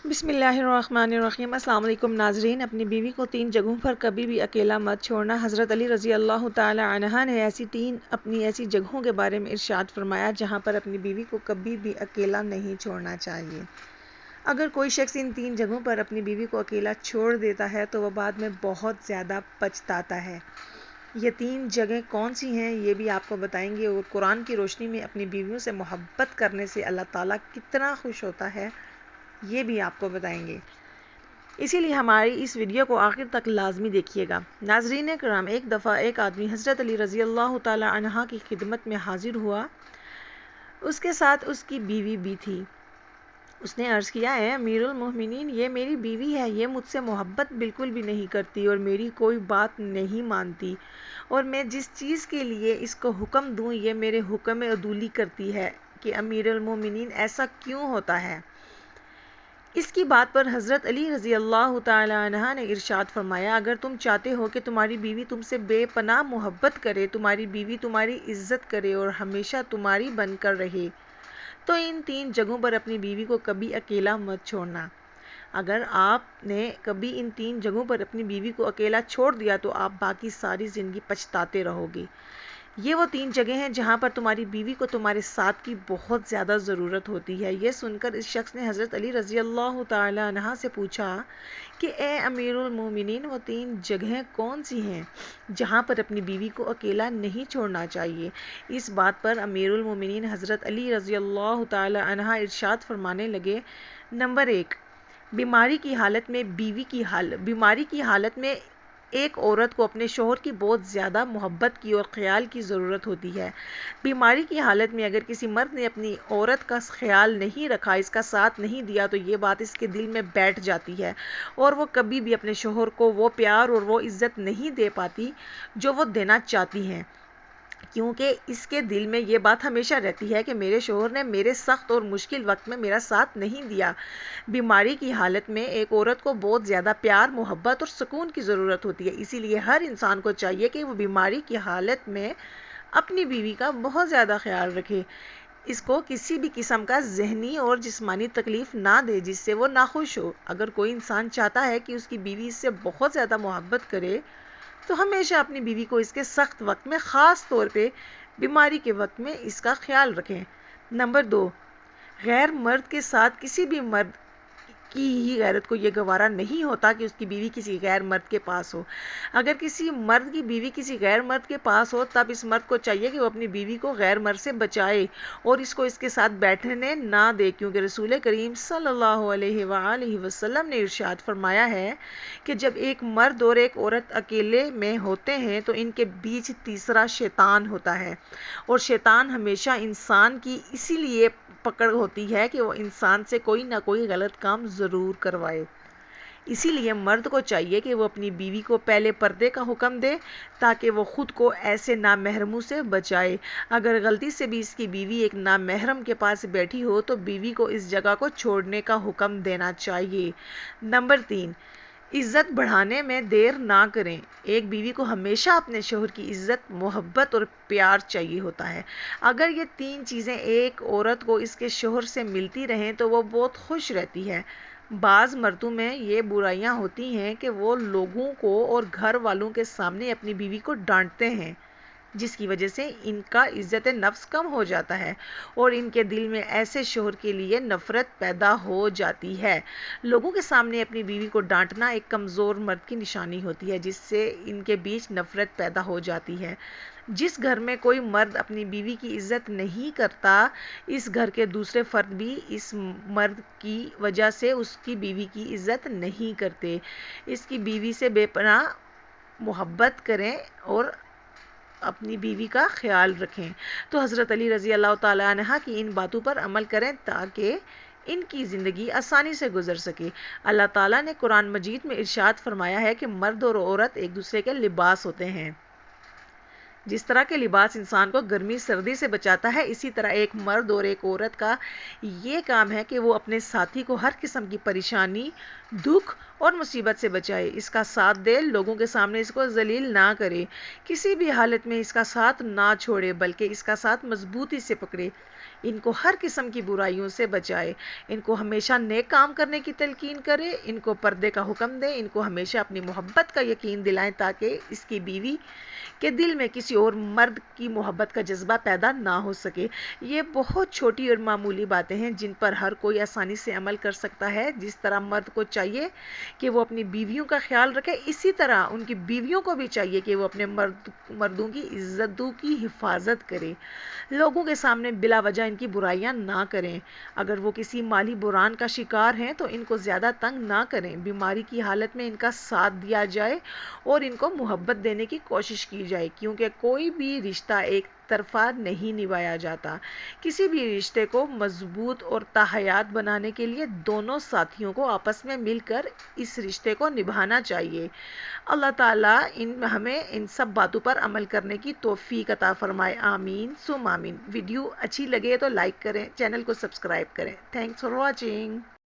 بسم اللہ الرحمن الرحیم۔ السلام علیکم ناظرین۔ اپنی بیوی کو 3 جگہوں پر کبھی بھی اکیلا مت چھوڑنا۔ حضرت علی رضی اللہ تعالی عنہ نے ایسی جگہوں کے بارے میں ارشاد فرمایا جہاں پر اپنی بیوی کو کبھی بھی اکیلا نہیں چھوڑنا چاہیے۔ اگر کوئی شخص ان 3 جگہوں پر اپنی بیوی کو اکیلا چھوڑ دیتا ہے تو وہ بعد میں بہت زیادہ پچھتاتا ہے۔ یہ 3 جگہیں کون سی ہیں یہ بھی آپ کو بتائیں گے، اور قرآن کی روشنی میں اپنی بیویوں سے محبت کرنے سے اللہ تعالیٰ کتنا خوش ہوتا ہے یہ بھی آپ کو بتائیں گے۔ اسی لیے ہماری اس ویڈیو کو آخر تک لازمی دیکھیے گا۔ ناظرین کرام، ایک دفعہ ایک آدمی حضرت علی رضی اللہ تعالی عنہ کی خدمت میں حاضر ہوا۔ اس کے ساتھ اس کی بیوی بھی تھی۔ اس نے عرض کیا، اے امیر المومنین، یہ میری بیوی ہے، یہ مجھ سے محبت بالکل بھی نہیں کرتی اور میری کوئی بات نہیں مانتی، اور میں جس چیز کے لیے اس کو حکم دوں یہ میرے حکم میں عدولی کرتی ہے کہ امیر المومنین ایسا کیوں ہوتا ہے؟ اس کی بات پر حضرت علی رضی اللہ تعالی عنہ نے ارشاد فرمایا، اگر تم چاہتے ہو کہ تمہاری بیوی تم سے بے پناہ محبت کرے، تمہاری بیوی تمہاری عزت کرے اور ہمیشہ تمہاری بن کر رہے، تو ان 3 جگہوں پر اپنی بیوی کو کبھی اکیلا مت چھوڑنا۔ اگر آپ نے کبھی ان 3 جگہوں پر اپنی بیوی کو اکیلا چھوڑ دیا تو آپ باقی ساری زندگی پچھتاتے رہو گے۔ یہ وہ 3 جگہیں ہیں جہاں پر تمہاری بیوی کو تمہارے ساتھ کی بہت زیادہ ضرورت ہوتی ہے۔ یہ سن کر اس شخص نے حضرت علی رضی اللہ تعالی عنہ سے پوچھا کہ اے امیر المومنین، وہ 3 جگہیں کون سی ہیں جہاں پر اپنی بیوی کو اکیلا نہیں چھوڑنا چاہیے؟ اس بات پر امیر المومنین حضرت علی رضی اللہ تعالی عنہ ارشاد فرمانے لگے، نمبر 1، بیماری کی حالت میں ایک عورت کو اپنے شوہر کی بہت زیادہ محبت کی اور خیال کی ضرورت ہوتی ہے۔ بیماری کی حالت میں اگر کسی مرد نے اپنی عورت کا خیال نہیں رکھا، اس کا ساتھ نہیں دیا، تو یہ بات اس کے دل میں بیٹھ جاتی ہے اور وہ کبھی بھی اپنے شوہر کو وہ پیار اور وہ عزت نہیں دے پاتی جو وہ دینا چاہتی ہیں، کیونکہ اس کے دل میں یہ بات ہمیشہ رہتی ہے کہ میرے شوہر نے میرے سخت اور مشکل وقت میں میرا ساتھ نہیں دیا۔ بیماری کی حالت میں ایک عورت کو بہت زیادہ پیار، محبت اور سکون کی ضرورت ہوتی ہے، اسی لیے ہر انسان کو چاہیے کہ وہ بیماری کی حالت میں اپنی بیوی کا بہت زیادہ خیال رکھے، اس کو کسی بھی قسم کا ذہنی اور جسمانی تکلیف نہ دے جس سے وہ ناخوش ہو۔ اگر کوئی انسان چاہتا ہے کہ اس کی بیوی اس سے بہت زیادہ محبت کرے تو ہمیشہ اپنی بیوی کو اس کے سخت وقت میں، خاص طور پہ بیماری کے وقت میں، اس کا خیال رکھیں۔ نمبر 2، غیر مرد کے ساتھ کسی بھی مرد کی ہی غیرت کو یہ گوارا نہیں ہوتا کہ اس کی بیوی کسی غیر مرد کے پاس ہو۔ اگر کسی مرد کی بیوی کسی غیر مرد کے پاس ہو تب اس مرد کو چاہیے کہ وہ اپنی بیوی کو غیر مرد سے بچائے اور اس کو اس کے ساتھ بیٹھنے نہ دے، کیونکہ رسول کریم صلی اللہ علیہ وآلہ وسلم نے ارشاد فرمایا ہے کہ جب ایک مرد اور ایک عورت اکیلے میں ہوتے ہیں تو ان کے بیچ تیسرا شیطان ہوتا ہے، اور شیطان ہمیشہ انسان کی اسی لیے پکڑ ہوتی ہے کہ وہ انسان سے کوئی نہ کوئی غلط کام ضرور کروائے۔ اسی لیے مرد کو چاہیے کہ وہ اپنی بیوی کو پہلے پردے کا حکم دے تاکہ وہ خود کو ایسے نامحرموں سے بچائے۔ اگر غلطی سے بھی اس کی بیوی ایک نامحرم کے پاس بیٹھی ہو تو بیوی کو اس جگہ کو چھوڑنے کا حکم دینا چاہیے۔ نمبر 3، عزت بڑھانے میں دیر نہ کریں۔ ایک بیوی کو ہمیشہ اپنے شوہر کی عزت، محبت اور پیار چاہیے ہوتا ہے۔ اگر یہ 3 چیزیں ایک عورت کو اس کے شوہر سے ملتی رہیں تو وہ بہت خوش رہتی ہے۔ بعض مردوں میں یہ برائیاں ہوتی ہیں کہ وہ لوگوں کو اور گھر والوں کے سامنے اپنی بیوی کو ڈانٹتے ہیں، جس کی وجہ سے ان کا عزت نفس کم ہو جاتا ہے اور ان کے دل میں ایسے شوہر کے لیے نفرت پیدا ہو جاتی ہے۔ لوگوں کے سامنے اپنی بیوی کو ڈانٹنا ایک کمزور مرد کی نشانی ہوتی ہے، جس سے ان کے بیچ نفرت پیدا ہو جاتی ہے۔ جس گھر میں کوئی مرد اپنی بیوی کی عزت نہیں کرتا، اس گھر کے دوسرے فرد بھی اس مرد کی وجہ سے اس کی بیوی کی عزت نہیں کرتے۔ اس کی بیوی سے بے پناہ محبت کریں اور اپنی بیوی کا خیال رکھیں۔ تو حضرت علی رضی اللہ تعالی عنہ کی ان باتوں پر عمل کریں تاکہ ان کی زندگی آسانی سے گزر سکے۔ اللہ تعالیٰ نے قرآن مجید میں ارشاد فرمایا ہے کہ مرد اور عورت ایک دوسرے کے لباس ہوتے ہیں۔ جس طرح کے لباس انسان کو گرمی سردی سے بچاتا ہے، اسی طرح ایک مرد اور ایک عورت کا یہ کام ہے کہ وہ اپنے ساتھی کو ہر قسم کی پریشانی، دکھ اور مصیبت سے بچائے، اس کا ساتھ دے، لوگوں کے سامنے اس کو ذلیل نہ کرے، کسی بھی حالت میں اس کا ساتھ نہ چھوڑے بلکہ اس کا ساتھ مضبوطی سے پکڑے۔ ان کو ہر قسم کی برائیوں سے بچائے، ان کو ہمیشہ نیک کام کرنے کی تلقین کرے، ان کو پردے کا حکم دے، ان کو ہمیشہ اپنی محبت کا یقین دلائیں تاکہ اس کی بیوی کے دل میں کسی اور مرد کی محبت کا جذبہ پیدا نہ ہو سکے۔ یہ بہت چھوٹی اور معمولی باتیں ہیں جن پر ہر کوئی آسانی سے عمل کر سکتا ہے۔ جس طرح مرد کو چاہیے کہ وہ اپنی بیویوں کا خیال رکھے، اسی طرح ان کی بیویوں کو بھی چاہیے کہ وہ اپنے مردوں کی عزتوں کی حفاظت کرے، لوگوں کے سامنے بلا وجہ ان کی برائیاں نہ کریں۔ اگر وہ کسی مالی بحران کا شکار ہیں تو ان کو زیادہ تنگ نہ کریں، بیماری کی حالت میں ان کا ساتھ دیا جائے اور ان کو محبت دینے کی کوشش کی جائے، کیونکہ کوئی بھی رشتہ ایک طرفہ نہیں نبھایا جاتا۔ کسی بھی رشتے کو مضبوط اور تاحیات بنانے کے لیے دونوں ساتھیوں کو آپس میں مل کر اس رشتے کو نبھانا چاہیے۔ اللہ تعالیٰ ہمیں ان سب باتوں پر عمل کرنے کی توفیق عطا فرمائے، آمین ثم آمین۔ ویڈیو اچھی لگے تو لائک کریں، چینل کو سبسکرائب کریں۔ Thanks for watching.